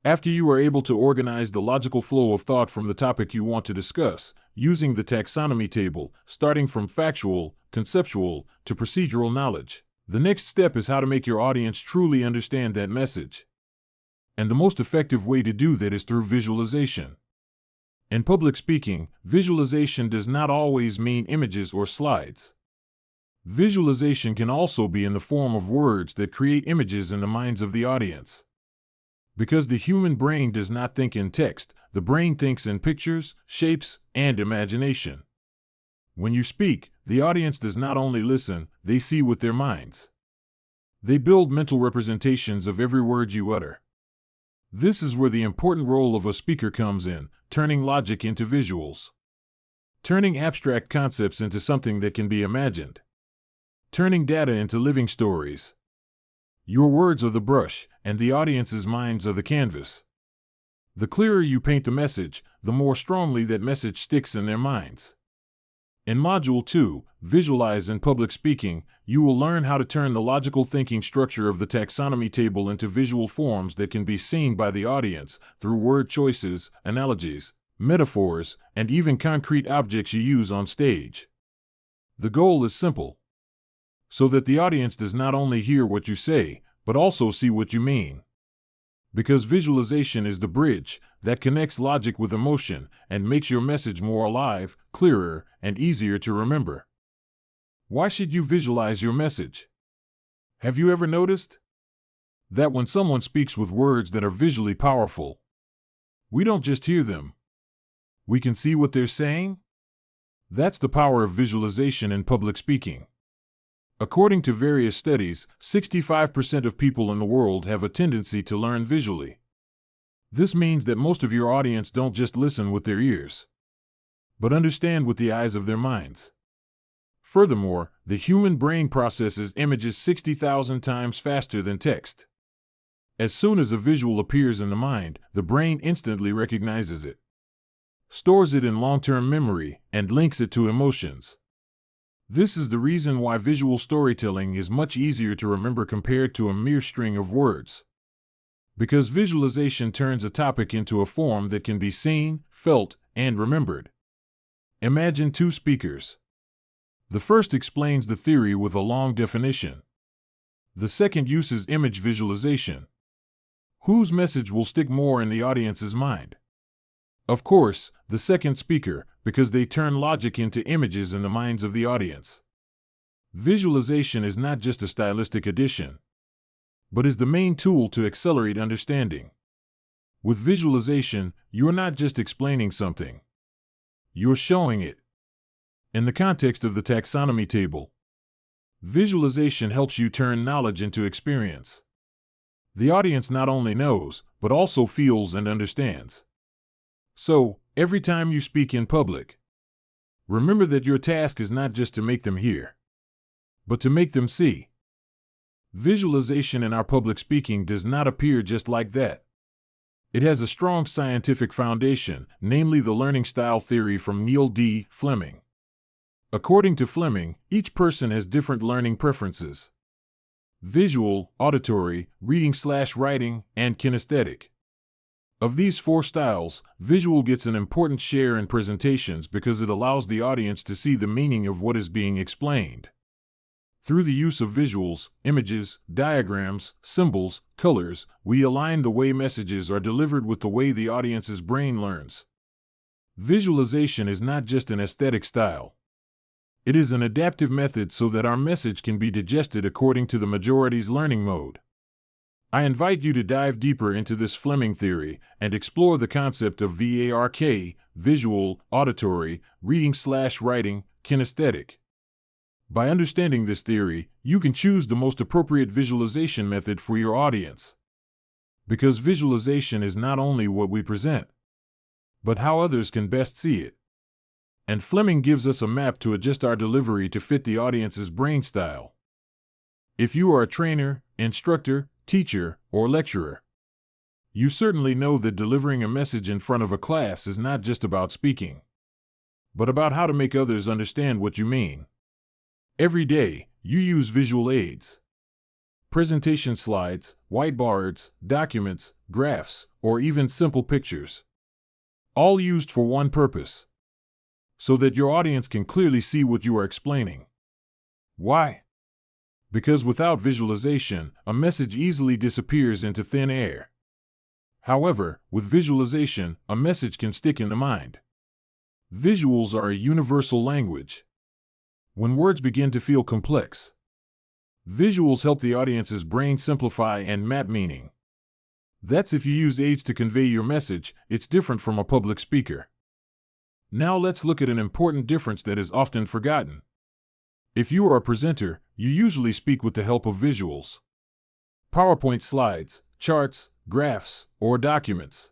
After you are able to organize the logical flow of thought from the topic you want to discuss, using the taxonomy table, starting from factual, conceptual, to procedural knowledge, the next step is how to make your audience truly understand that message. And the most effective way to do that is through visualization. In public speaking, visualization does not always mean images or slides. Visualization can also be in the form of words that create images in the minds of the audience. Because the human brain does not think in text, the brain thinks in pictures, shapes, and imagination. When you speak, the audience does not only listen, they see with their minds. They build mental representations of every word you utter. This is where the important role of a speaker comes in, turning logic into visuals. Turning abstract concepts into something that can be imagined. Turning data into living stories. Your words are the brush, and the audience's minds are the canvas. The clearer you paint the message, the more strongly that message sticks in their minds. In Module 2, Visualize in Public Speaking, you will learn how to turn the logical thinking structure of the taxonomy table into visual forms that can be seen by the audience through word choices, analogies, metaphors, and even concrete objects you use on stage. The goal is simple. So that the audience does not only hear what you say, but also see what you mean. Because visualization is the bridge that connects logic with emotion and makes your message more alive, clearer, and easier to remember. Why should you visualize your message? Have you ever noticed that when someone speaks with words that are visually powerful, we don't just hear them, we can see what they're saying? That's the power of visualization in public speaking. According to various studies, 65% of people in the world have a tendency to learn visually. This means that most of your audience don't just listen with their ears, but understand with the eyes of their minds. Furthermore, the human brain processes images 60,000 times faster than text. As soon as a visual appears in the mind, the brain instantly recognizes it, stores it in long-term memory, and links it to emotions. This is the reason why visual storytelling is much easier to remember compared to a mere string of words. Because visualization turns a topic into a form that can be seen, felt, and remembered. Imagine two speakers. The first explains the theory with a long definition. The second uses image visualization. Whose message will stick more in the audience's mind? Of course, the second speaker, because they turn logic into images in the minds of the audience. Visualization is not just a stylistic addition, but is the main tool to accelerate understanding. With visualization, you're not just explaining something, you're showing it. In the context of the taxonomy table, visualization helps you turn knowledge into experience. The audience not only knows, but also feels and understands. So, every time you speak in public, remember that your task is not just to make them hear, but to make them see. Visualization in our public speaking does not appear just like that. It has a strong scientific foundation, namely the learning style theory from Neil D. Fleming. According to Fleming, each person has different learning preferences: visual, auditory, reading/writing, and kinesthetic. Of these four styles, visual gets an important share in presentations because it allows the audience to see the meaning of what is being explained. Through the use of visuals, images, diagrams, symbols, colors, we align the way messages are delivered with the way the audience's brain learns. Visualization is not just an aesthetic style. It is an adaptive method so that our message can be digested according to the majority's learning mode. I invite you to dive deeper into this Fleming theory and explore the concept of VARK, visual, auditory, reading/writing, kinesthetic. By understanding this theory, you can choose the most appropriate visualization method for your audience. Because visualization is not only what we present, but how others can best see it. And Fleming gives us a map to adjust our delivery to fit the audience's brain style. If you are a trainer, instructor, teacher, or lecturer, you certainly know that delivering a message in front of a class is not just about speaking, but about how to make others understand what you mean. Every day, you use visual aids. presentation slides, whiteboards, documents, graphs, or even simple pictures. All used for one purpose: so that your audience can clearly see what you are explaining. Why? Because without visualization, a message easily disappears into thin air. However, with visualization, a message can stick in the mind. Visuals are a universal language. When words begin to feel complex, visuals help the audience's brain simplify and map meaning. That's if you use aids to convey your message. It's different from a public speaker. Now let's look at an important difference that is often forgotten. If you are a presenter, you usually speak with the help of visuals. PowerPoint slides, charts, graphs, or documents.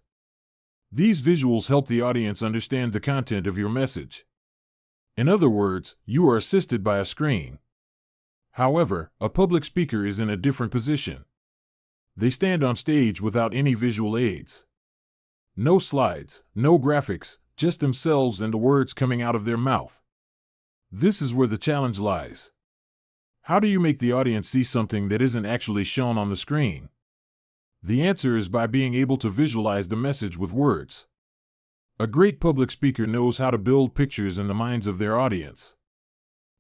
These visuals help the audience understand the content of your message. In other words, you are assisted by a screen. However, a public speaker is in a different position. They stand on stage without any visual aids. No slides, no graphics, just themselves and the words coming out of their mouth. This is where the challenge lies. How do you make the audience see something that isn't actually shown on the screen? The answer is by being able to visualize the message with words. A great public speaker knows how to build pictures in the minds of their audience.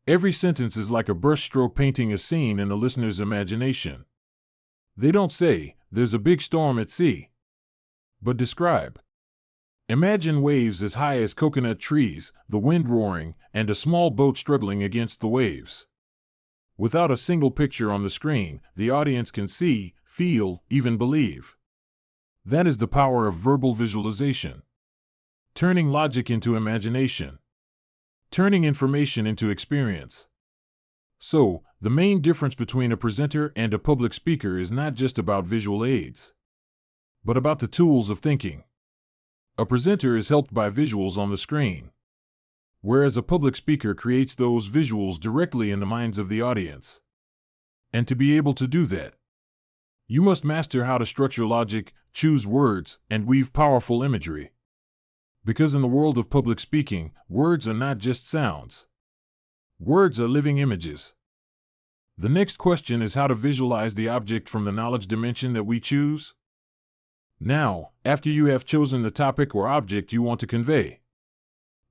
Every sentence is like a brushstroke painting a scene in the listener's imagination. They don't say, "There's a big storm at sea," but describe. Imagine waves as high as coconut trees, the wind roaring, and a small boat struggling against the waves. Without a single picture on the screen, the audience can see, feel, even believe. That is the power of verbal visualization. Turning logic into imagination. Turning information into experience. So, the main difference between a presenter and a public speaker is not just about visual aids, but about the tools of thinking. A presenter is helped by visuals on the screen, whereas a public speaker creates those visuals directly in the minds of the audience. And to be able to do that, you must master how to structure logic, choose words, and weave powerful imagery. Because in the world of public speaking, words are not just sounds. Words are living images. The next question is how to visualize the object from the knowledge dimension that we choose. Now, after you have chosen the topic or object you want to convey,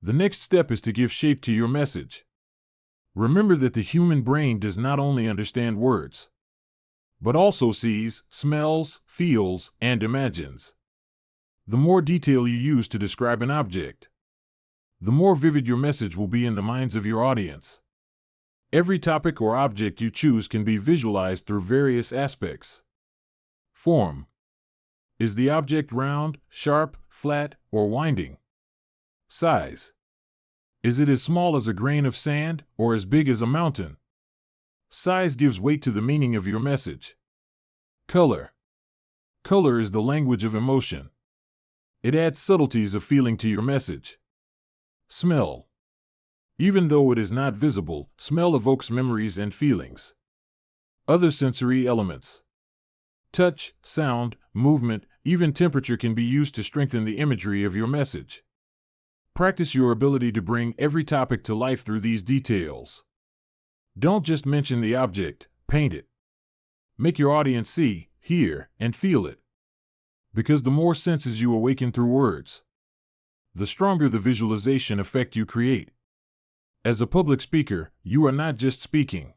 the next step is to give shape to your message. Remember that the human brain does not only understand words, but also sees, smells, feels, and imagines. The more detail you use to describe an object, the more vivid your message will be in the minds of your audience. Every topic or object you choose can be visualized through various aspects. Form. Is the object round, sharp, flat, or winding? Size. Is it as small as a grain of sand or as big as a mountain? Size gives weight to the meaning of your message. Color. Color is the language of emotion. It adds subtleties of feeling to your message. Smell. Even though it is not visible, smell evokes memories and feelings. Other sensory elements. Touch, sound, movement, even temperature can be used to strengthen the imagery of your message. Practice your ability to bring every topic to life through these details. Don't just mention the object, paint it. Make your audience see, hear, and feel it. Because the more senses you awaken through words, the stronger the visualization effect you create. As a public speaker, you are not just speaking.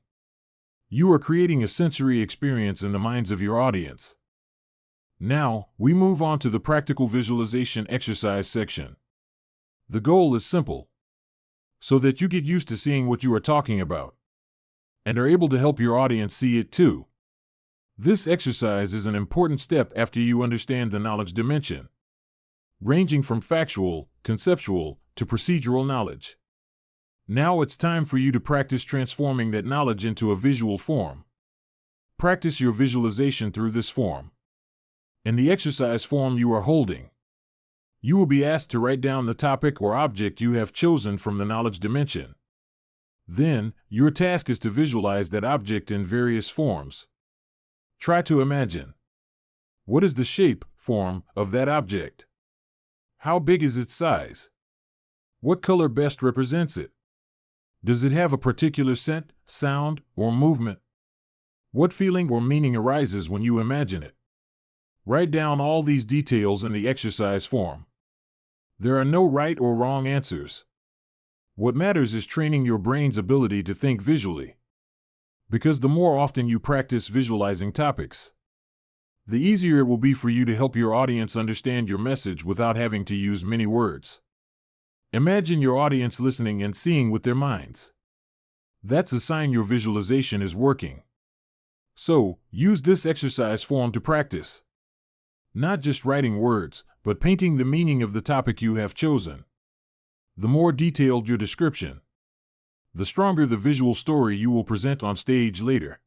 You are creating a sensory experience in the minds of your audience. Now, we move on to the practical visualization exercise section. The goal is simple, so that you get used to seeing what you are talking about, and are able to help your audience see it too. This exercise is an important step after you understand the knowledge dimension, ranging from factual, conceptual, to procedural knowledge. Now it's time for you to practice transforming that knowledge into a visual form. Practice your visualization through this form. In the exercise form you are holding, you will be asked to write down the topic or object you have chosen from the knowledge dimension. Then, your task is to visualize that object in various forms. Try to imagine. What is the shape, form, of that object? How big is its size? What color best represents it? Does it have a particular scent, sound, or movement? What feeling or meaning arises when you imagine it? Write down all these details in the exercise form. There are no right or wrong answers. What matters is training your brain's ability to think visually. Because the more often you practice visualizing topics, the easier it will be for you to help your audience understand your message without having to use many words. Imagine your audience listening and seeing with their minds. That's a sign your visualization is working. So, use this exercise form to practice. Not just writing words, but painting the meaning of the topic you have chosen. The more detailed your description, the stronger the visual story you will present on stage later.